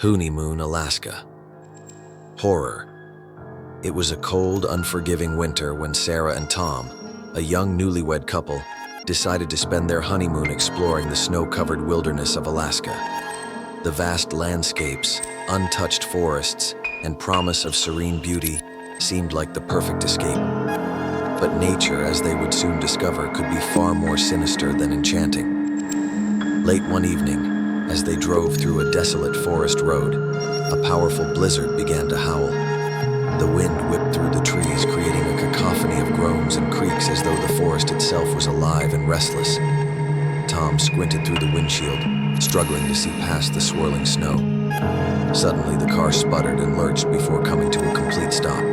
Hooneymoon, Alaska. Horror. It was a cold, unforgiving winter when Sarah and Tom, a young newlywed couple, decided to spend their honeymoon exploring the snow-covered wilderness of Alaska. The vast landscapes, untouched forests, and promise of serene beauty seemed like the perfect escape. But nature, as they would soon discover, could be far more sinister than enchanting. Late one evening, as they drove through a desolate forest road, a powerful blizzard began to howl. The wind whipped through the trees, creating a cacophony of groans and creaks as though the forest itself was alive and restless. Tom squinted through the windshield, struggling to see past the swirling snow. Suddenly, the car sputtered and lurched before coming to a complete stop.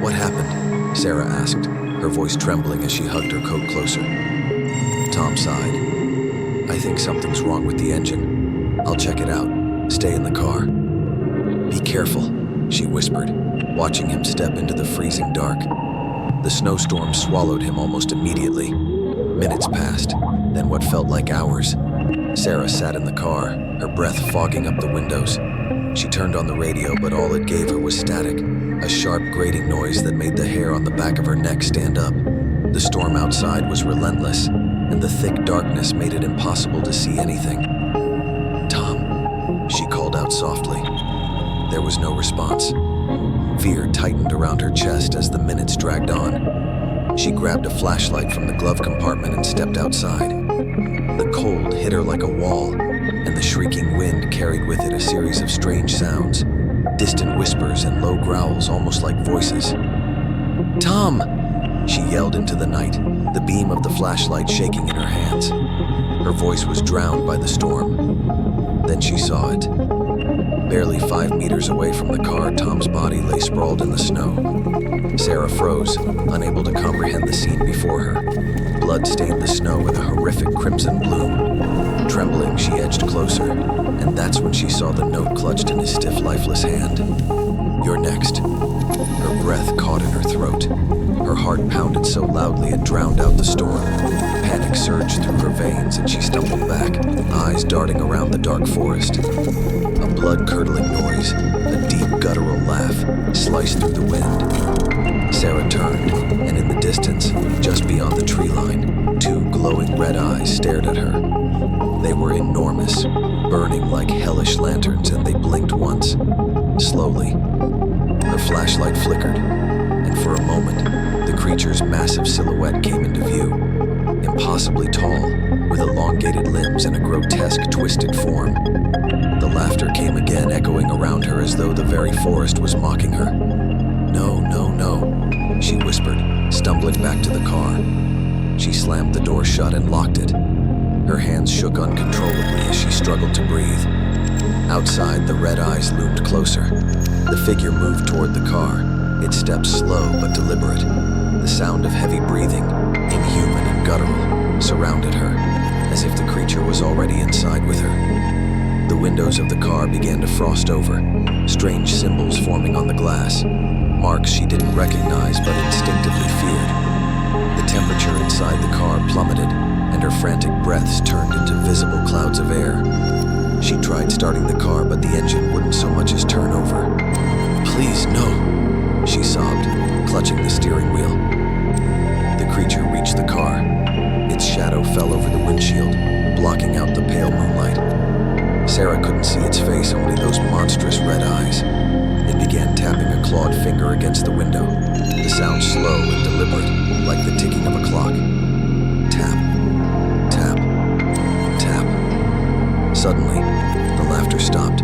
"What happened?" Sarah asked, her voice trembling as she hugged her coat closer. Tom sighed. "I think something's wrong with the engine. I'll check it out. Stay in the car." "Be careful," she whispered, watching him step into the freezing dark. The snowstorm swallowed him almost immediately. Minutes passed, then what felt like hours. Sarah sat in the car, her breath fogging up the windows. She turned on the radio, but all it gave her was static, a sharp grating noise that made the hair on the back of her neck stand up. The storm outside was relentless, and the thick darkness made it impossible to see anything. "Tom," she called out softly. There was no response. Fear tightened around her chest as the minutes dragged on. She grabbed a flashlight from the glove compartment and stepped outside. The cold hit her like a wall, and the shrieking wind carried with it a series of strange sounds, distant whispers and low growls almost like voices. "Tom!" she yelled into the night, the beam of the flashlight shaking in her hands. Her voice was drowned by the storm. Then she saw it. Barely 5 meters away from the car, Tom's body lay sprawled in the snow. Sarah froze, unable to comprehend the scene before her. Blood stained the snow in a horrific crimson bloom. Trembling, she edged closer, and that's when she saw the note clutched in his stiff, lifeless hand. "You're next." Her breath caught in her throat. Her heart pounded so loudly it drowned out the storm. Panic surged through her veins and she stumbled back, eyes darting around the dark forest. A blood-curdling noise, a deep guttural laugh, sliced through the wind. Sarah turned, and in the distance, just beyond the tree line, 2 glowing red eyes stared at her. They were enormous, burning like hellish lanterns, and they blinked once. Slowly, her flashlight flickered, and for a moment, the creature's massive silhouette came into view. Impossibly tall, with elongated limbs and a grotesque, twisted form. The laughter came again, echoing around her as though the very forest was mocking her. "No, no, no," she whispered, stumbling back to the car. She slammed the door shut and locked it. Her hands shook uncontrollably as she struggled to breathe. Outside, the red eyes loomed closer. The figure moved toward the car, its steps slow but deliberate. The sound of heavy breathing, inhuman and guttural, surrounded her, as if the creature was already inside with her. The windows of the car began to frost over, strange symbols forming on the glass, marks she didn't recognize but instinctively feared. The temperature inside the car plummeted, and her frantic breaths turned into visible clouds of air. She tried starting the car, but the engine wouldn't so much as turn over. "Please, no," she sobbed, clutching the steering wheel. The creature reached the car. Its shadow fell over the windshield, blocking out the pale moonlight. Sarah couldn't see its face, only those monstrous red eyes. It began tapping a clawed finger against the window, the sound slow and deliberate, like the ticking of a clock. Tap, tap, tap. Suddenly, the laughter stopped.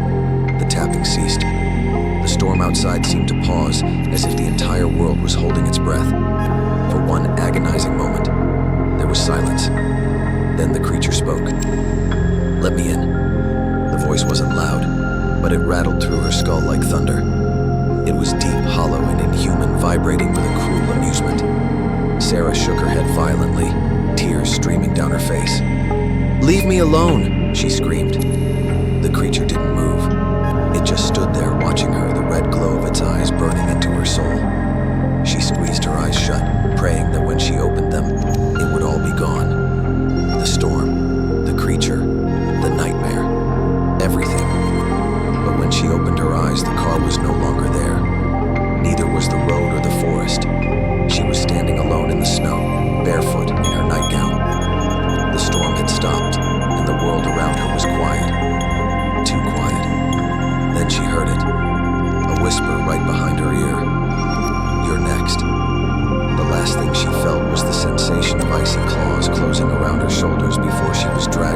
The tapping ceased. The storm outside seemed to pause, as if the entire world was holding its breath. For one agonizing moment, there was silence. Then the creature spoke. "Let me in." The voice wasn't loud, but it rattled through her skull like thunder. It was deep, hollow, and inhuman, vibrating with a cruel amusement. Sarah shook her head violently, tears streaming down her face. "Leave me alone!" she screamed. The creature didn't move. It just stood there watching her, the red glow of its eyes burning into her soul. She squeezed her eyes shut, praying that when she opened them, it would all be gone. The storm, the creature, the nightmare, everything. she opened her eyes, the car was no longer there. Neither was the road or the forest. She was standing alone in the snow, barefoot in her nightgown. The storm had stopped, and the world around her was quiet. Too quiet. Then she heard it, a whisper right behind her ear. "You're next." The last thing she felt was the sensation of icy claws closing around her shoulders before she was dragged